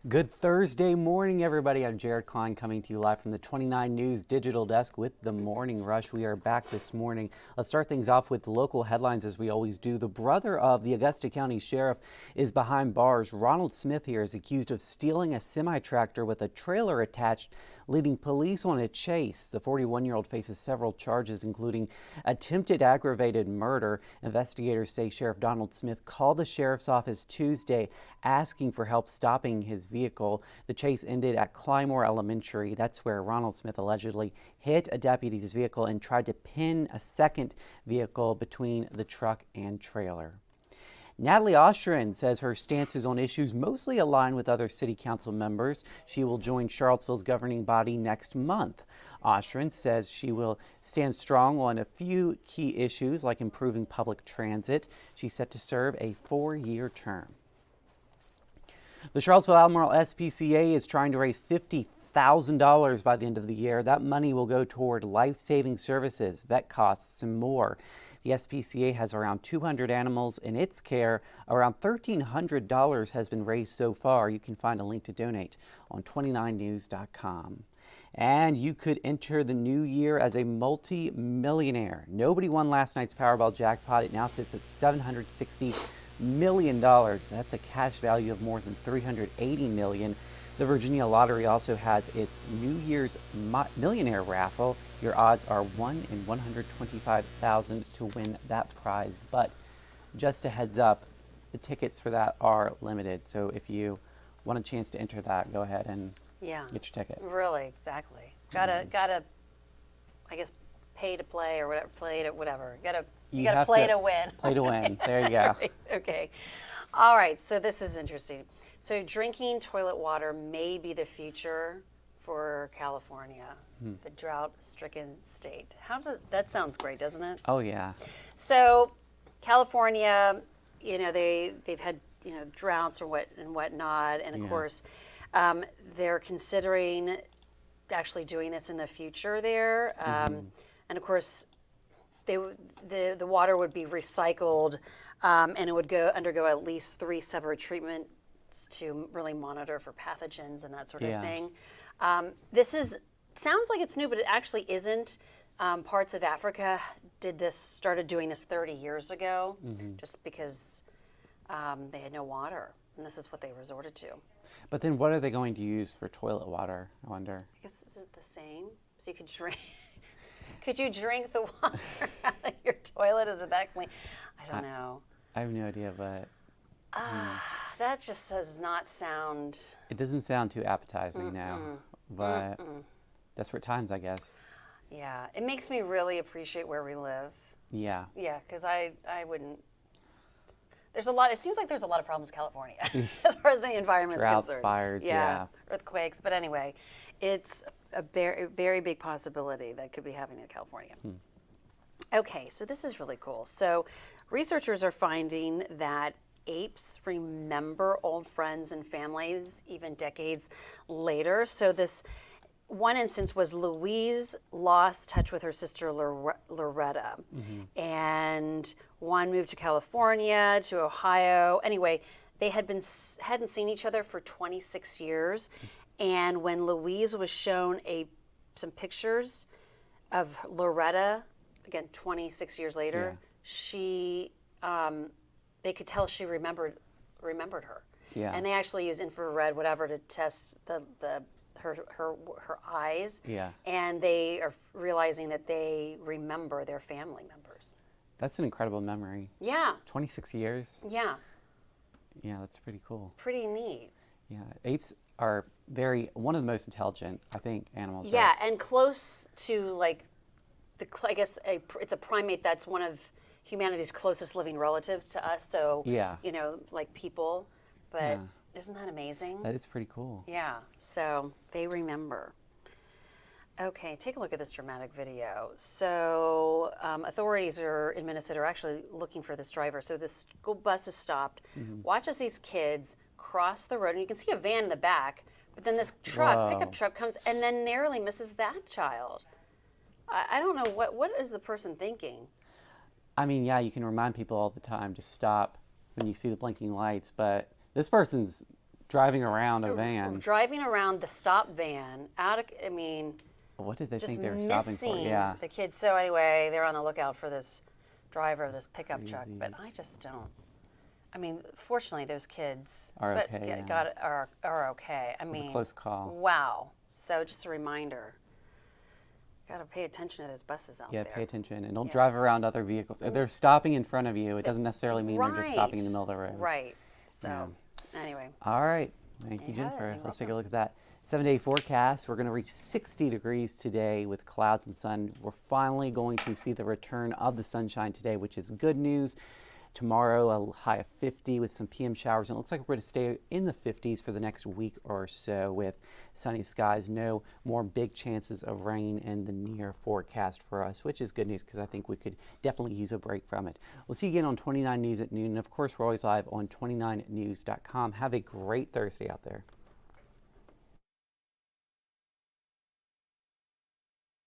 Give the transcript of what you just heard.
Good Thursday morning, everybody. I'm Jared Klein coming to you live from the 29 News Digital Desk with the Morning Rush. We are back this morning. Let's start things off with local headlines as we always do. The brother of the Augusta County Sheriff is behind bars. Ronald Smith here is accused of stealing a semi-tractor with a trailer attached, leading police on a chase. The 41-year-old faces several charges, including attempted aggravated murder. Investigators say Sheriff Donald Smith called the sheriff's office Tuesday asking for help stopping his vehicle. The chase ended at Clymore Elementary. That's where Ronald Smith allegedly hit a deputy's vehicle and tried to pin a second vehicle between the truck and trailer. Natalie Oshrin says her stances on issues mostly align with other city council members. She will join Charlottesville's governing body next month. Oshrin says she will stand strong on a few key issues like improving public transit. She's set to serve a 4-year term. The Charlottesville Albemarle SPCA is trying to raise $50,000 by the end of the year. That money will go toward life-saving services, vet costs, and more. The SPCA has around 200 animals in its care. Around $1,300 has been raised so far. You can find a link to donate on 29news.com. And you could enter the new year as a multi-millionaire. Nobody won last night's Powerball jackpot. It now sits at $760 million. That's a cash value of more than $380 million. The Virginia Lottery also has its New Year's Millionaire raffle. Your odds are 1 in 125,000 to win that prize. But just a heads up, the tickets for that are limited. So if you want a chance to enter that, go ahead and get your ticket. Really, exactly. Gotta, I guess, pay to play or whatever. Play to whatever. You gotta play to win. Play to win. There you go. Right. Okay. All right. So this is interesting. So drinking toilet water may be the future for California, the drought-stricken state. That sounds great, doesn't it? Oh yeah. So California, they've had droughts or whatnot, and of course, they're considering actually doing this in the future there, and of course, the water would be recycled, and it would undergo at least 3 separate treatments to really monitor for pathogens and that sort of thing. Sounds like it's new, but it actually isn't. Parts of Africa started doing this 30 years ago, just because they had no water, and this is what they resorted to. But then what are they going to use for toilet water, I wonder? I guess is it the same? So you could drink. Could you drink the water out of your toilet? Is it that clean? I don't know. I have no idea, but that just does not sound. It doesn't sound too appetizing now, but desperate times, I guess. Yeah, it makes me really appreciate where we live. Yeah. Yeah, because I wouldn't. There's a lot. It seems like there's a lot of problems in California as far as the environment's Droughts, concerned. fires, Earthquakes. But anyway, it's a very, very big possibility that could be happening in California. Okay, so this is really cool. So researchers are finding that apes remember old friends and families even decades later. So this one instance was Louise lost touch with her sister Loretta, and one moved to California, to Ohio. Anyway, they hadn't seen each other for 26 years, and when Louise was shown some pictures of Loretta, again 26 years later, they could tell she remembered her. Yeah. And they actually use infrared whatever to test her eyes. Yeah. And they are realizing that they remember their family members. That's an incredible memory. Yeah. 26 years. Yeah. Yeah, that's pretty cool. Pretty neat. Yeah, apes are one of the most intelligent, I think, animals. Yeah, right? and close to I guess it's a primate that's one of humanity's closest living relatives to us. So, like people, but isn't that amazing? That is pretty cool. Yeah, so they remember. Okay, take a look at this dramatic video. So authorities in Minnesota are actually looking for this driver. So the school bus is stopped. Watch as these kids cross the road, and you can see a van in the back, but then this pickup truck comes and then narrowly misses that child. I don't know, what is the person thinking? I mean, yeah, you can remind people all the time to stop when you see the blinking lights, but this person's driving around a van. Driving around the stop van out of, I mean, What did they just think they were stopping for? missing Yeah. the kids. So anyway, they're on the lookout for this driver of this pickup truck, but I just don't. I mean, fortunately, those kids Are okay, are okay. I It was mean, a close call. wow. So just a reminder, got to pay attention to those buses out Yeah, there. pay attention and don't drive around other vehicles. If they're stopping in front of you, it doesn't necessarily mean they're just stopping in the middle of the road. Right. So anyway. All right. Thank you, There you have it. Jennifer. You're Let's take a welcome. look at that. 7-day forecast. We're going to reach 60 degrees today with clouds and sun. We're finally going to see the return of the sunshine today, which is good news. Tomorrow, a high of 50 with some PM showers. And it looks like we're going to stay in the 50s for the next week or so with sunny skies. No more big chances of rain in the near forecast for us, which is good news because I think we could definitely use a break from it. We'll see you again on 29 News at noon. And of course, we're always live on 29news.com. Have a great Thursday out there.